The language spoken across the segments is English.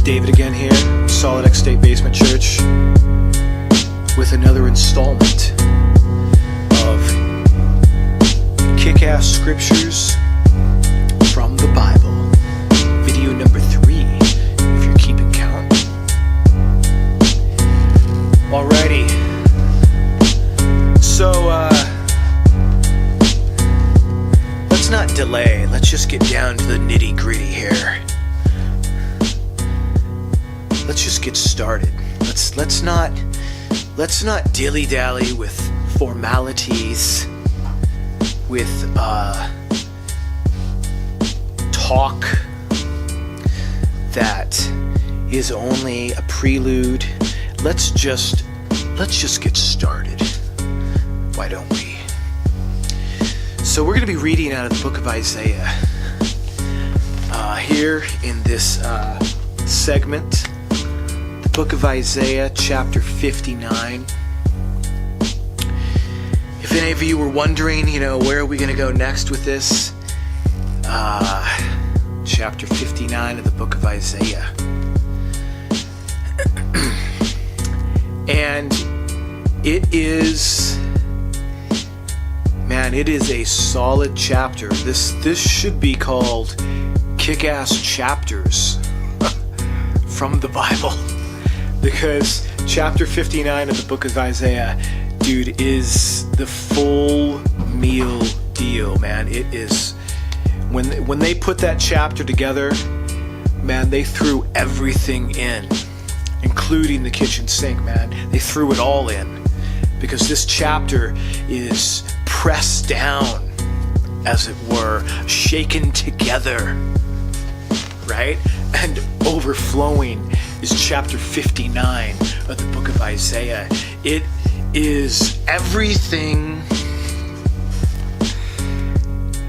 David again here, Solid X State Basement Church, with another installment of Kick-Ass Scriptures from the Bible. Video number 3, if you're keeping count. Alrighty. So, let's not delay. Let's just get down to the nitty-gritty here. Let's just get started. Let's not dilly-dally with formalities, with talk that is only a prelude. Let's just get started. Why don't we? So we're going to be reading out of the book of Isaiah here in this segment. Book of Isaiah, chapter 59. If any of you were wondering, where are we going to go next with this? Chapter 59 of the book of Isaiah. And it is a solid chapter. This should be called Kick-Ass Chapters from the Bible. Because chapter 59 of the book of Isaiah, dude, is the full meal deal, man. It is, when they put that chapter together, man, they threw everything in, including the kitchen sink, man. They threw it all in, because this chapter is pressed down, as it were, shaken together, right? And overflowing is chapter 59 of the book of Isaiah. It is everything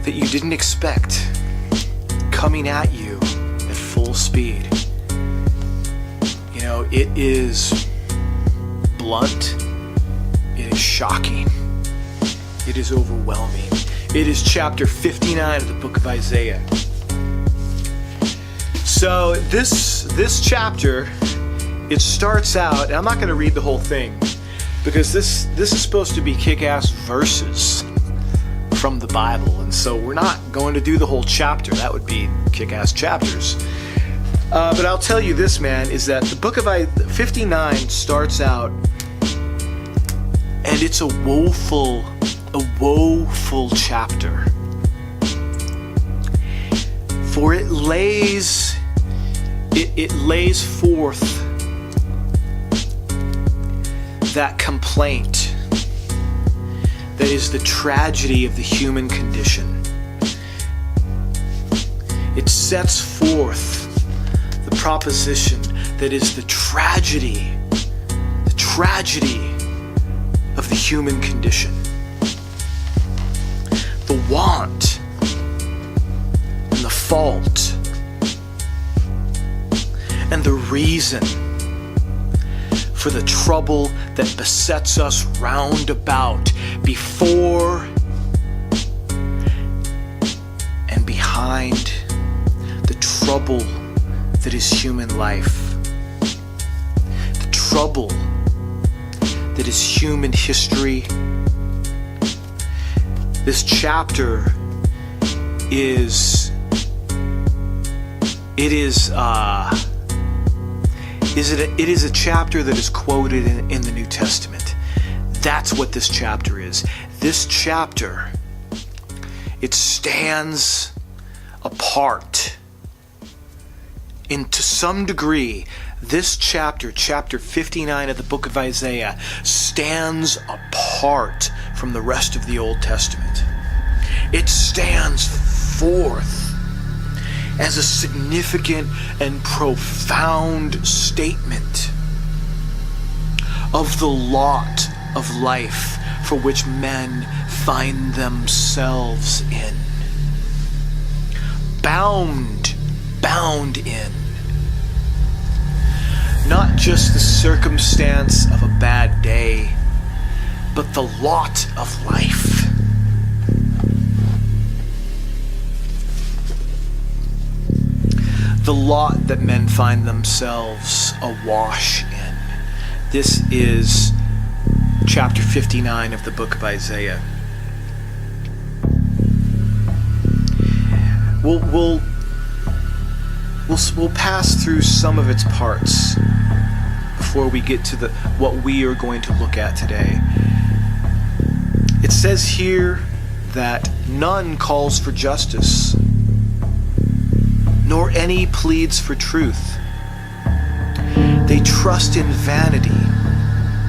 that you didn't expect coming at you at full speed. It is blunt. It is shocking. It is overwhelming. It is chapter 59 of the book of Isaiah. So this chapter, it starts out, and I'm not going to read the whole thing, because this is supposed to be kick-ass verses from the Bible, and so we're not going to do the whole chapter. That would be kick-ass chapters. But I'll tell you this, man, is that the book of 59 starts out, and it's a woeful chapter. For it lays forth that complaint that is the tragedy of the human condition. It sets forth the proposition that is the tragedy of the human condition. The want and the fault and the reason for the trouble that besets us round about, before and behind the trouble that is human life, the trouble that is human history. This chapter is a chapter that is quoted in the New Testament. That's what this chapter is. This chapter, it stands apart. And to some degree, this chapter 59 of the book of Isaiah, stands apart from the rest of the Old Testament. It stands forth as a significant and profound statement of the lot of life for which men find themselves in. Bound in. Not just the circumstance of a bad day, but the lot of life. the lot that men find themselves awash in. This is chapter 59 of the book of Isaiah. We'll pass through some of its parts before we get to what we are going to look at today. It says here that none calls for justice, nor any pleads for truth. They trust in vanity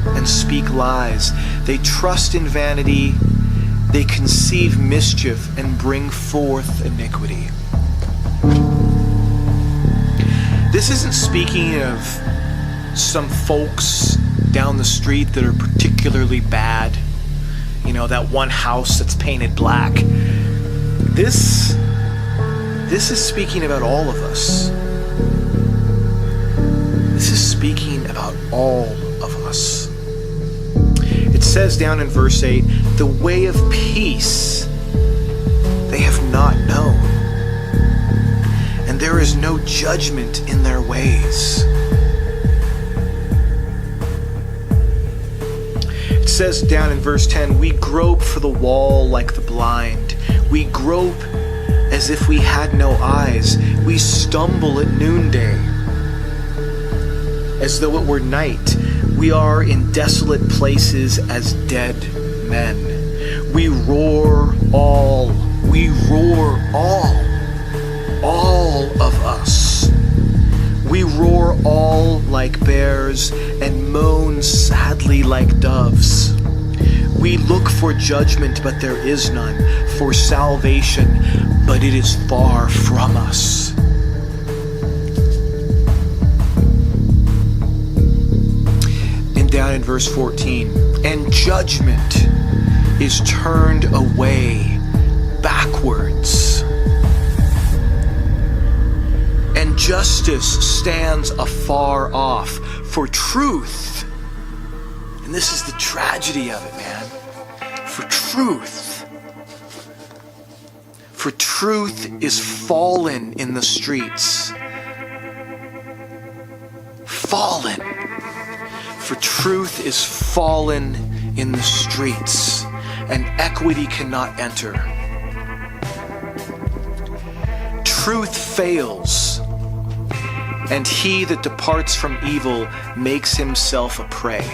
and speak lies. They trust in vanity, they conceive mischief and bring forth iniquity. This isn't speaking of some folks down the street that are particularly bad. You know, that one house that's painted black. This is speaking about all of us. This is speaking about all of us. It says down in verse 8, the way of peace they have not known, and there is no judgment in their ways. It says down in verse 10, we grope for the wall like the blind. We grope as if we had no eyes. We stumble at noonday, as though it were night. We are in desolate places as dead men. We roar all of us. We roar all like bears and moan sadly like doves. We look for judgment, but there is none, for salvation, but it is far from us. And down in verse 14, and judgment is turned away backwards, and justice stands afar off, for truth, and this is the tragedy of it, man, for truth is fallen in the streets. Fallen. For truth is fallen in the streets, and equity cannot enter. Truth fails, and he that departs from evil makes himself a prey.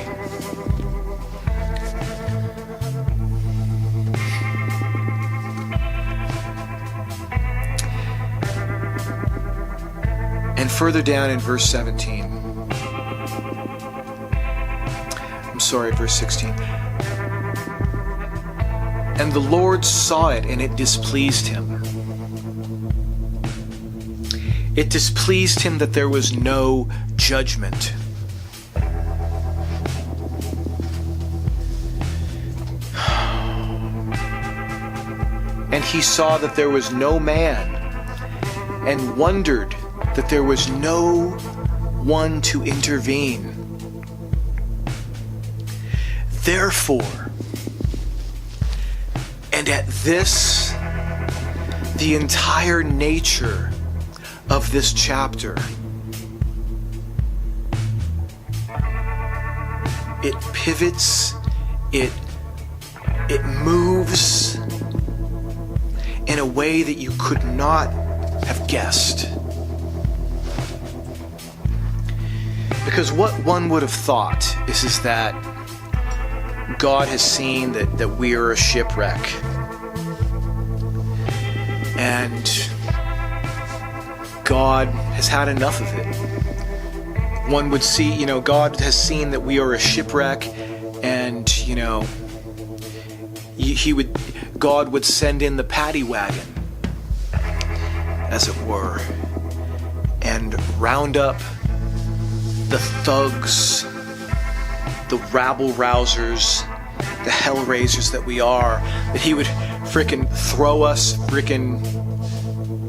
And further down in verse 17, verse 16. And the Lord saw it, and it displeased him. It displeased him that there was no judgment. And he saw that there was no man, and wondered that there was no one to intervene. Therefore, and at this, the entire nature of this chapter, it pivots, it moves in a way that you could not have guessed. Because what one would have thought is that God has seen that we are a shipwreck, and God has had enough of it. One would see, God has seen that we are a shipwreck, and God would send in the paddy wagon, as it were, and round up the thugs, the rabble-rousers, the hell-raisers that we are, that he would frickin' throw us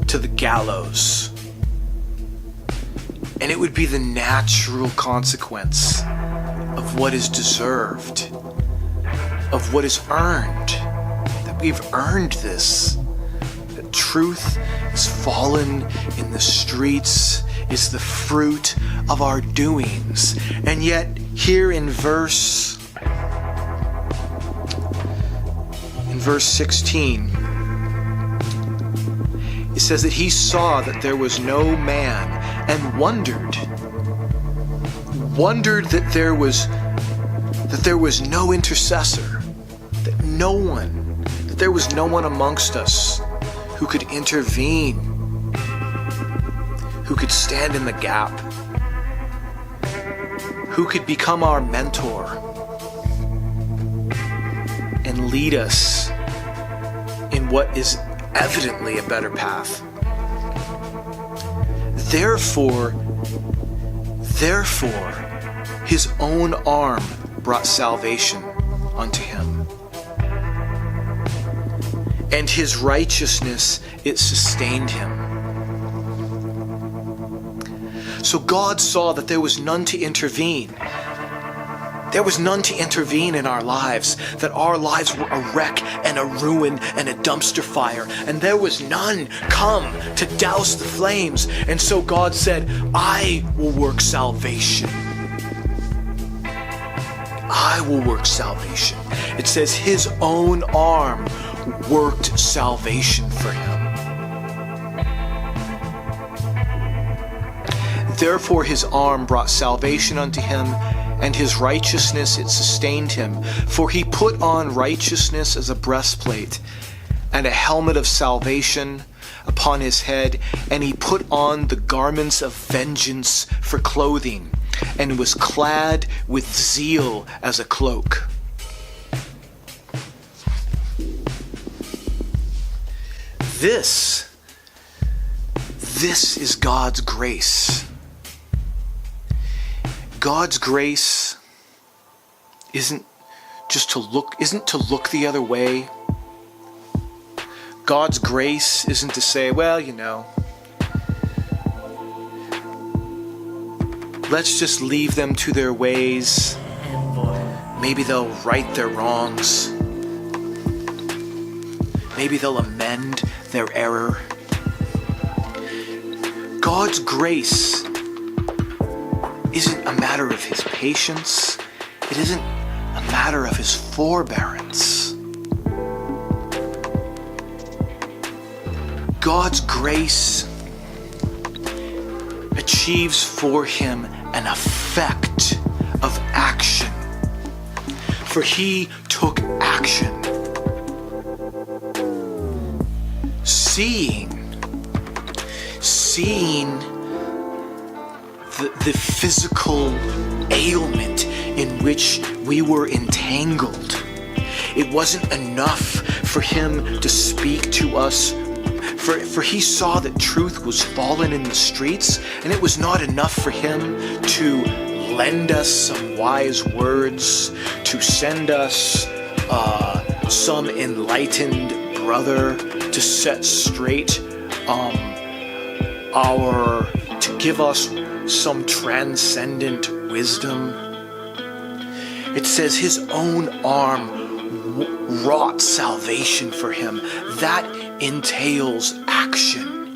to the gallows. And it would be the natural consequence of what is deserved, of what is earned, that we've earned this, that truth is fallen in the streets, is the fruit of our doings. And yet here in verse 16, it says that he saw that there was no man and wondered that there was no intercessor, that there was no one amongst us who could intervene, who could stand in the gap, who could become our mentor and lead us in what is evidently a better path. Therefore, his own arm brought salvation unto him, and his righteousness, it sustained him. So God saw that there was none to intervene. There was none to intervene in our lives, that our lives were a wreck and a ruin and a dumpster fire, and there was none come to douse the flames. And so God said, I will work salvation. I will work salvation. It says his own arm worked salvation for him. Therefore his arm brought salvation unto him, and his righteousness it sustained him. For he put on righteousness as a breastplate, and a helmet of salvation upon his head, and he put on the garments of vengeance for clothing, and was clad with zeal as a cloak. This is God's grace. God's grace isn't to look the other way. God's grace isn't to say, well, let's just leave them to their ways. Maybe they'll right their wrongs. Maybe they'll amend their error. God's grace isn't a matter of his patience. It isn't a matter of his forbearance. God's grace achieves for him an effect of action. For he took action. Seeing the physical ailment in which we were entangled. It wasn't enough for him to speak to us, for he saw that truth was fallen in the streets, and it was not enough for him to lend us some wise words, to send us some enlightened brother to set straight to give us some transcendent wisdom. It says his own arm wrought salvation for him. That entails action.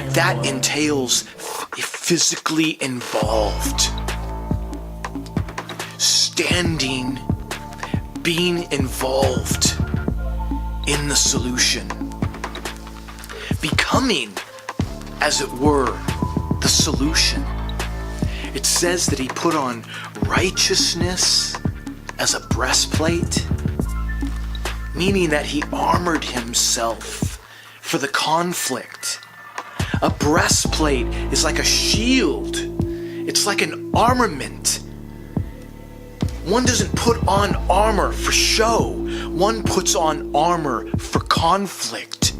That entails physically involved. Standing, being involved in the solution. Becoming, as it were, the solution. It says that he put on righteousness as a breastplate, meaning that he armored himself for the conflict. A breastplate is like a shield. It's like an armament. One doesn't put on armor for show. One puts on armor for conflict,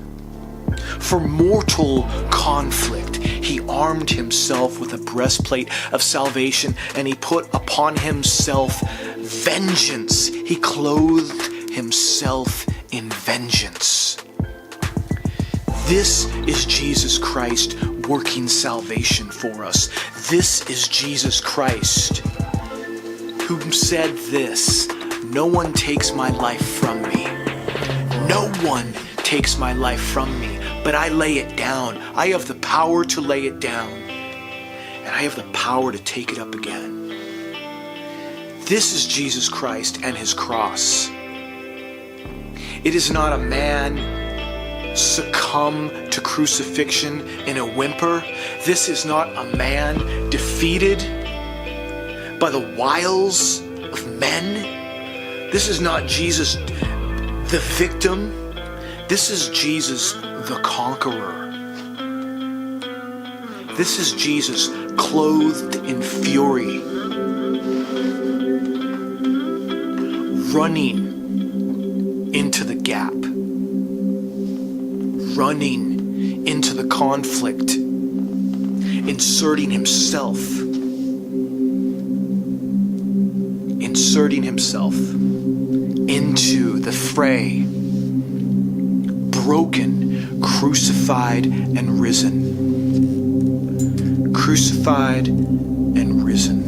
for mortal conflict. He armed himself with a breastplate of salvation, and he put upon himself vengeance. He clothed himself in vengeance. This is Jesus Christ working salvation for us. This is Jesus Christ who said this, "No one takes my life from me. No one takes my life from me, but I lay it down. I have the power to lay it down, and I have the power to take it up again. This is Jesus Christ and his cross. It is not a man succumb to crucifixion in a whimper. This is not a man defeated by the wiles of men. This is not Jesus the victim. This is Jesus the conqueror. This is Jesus clothed in fury, running into the gap, running into the conflict, inserting himself into the fray, broken, crucified, and risen. Crucified and risen.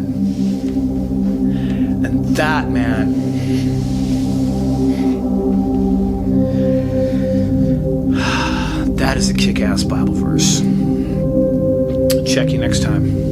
And that, man, that is a kick-ass Bible verse. Check you next time.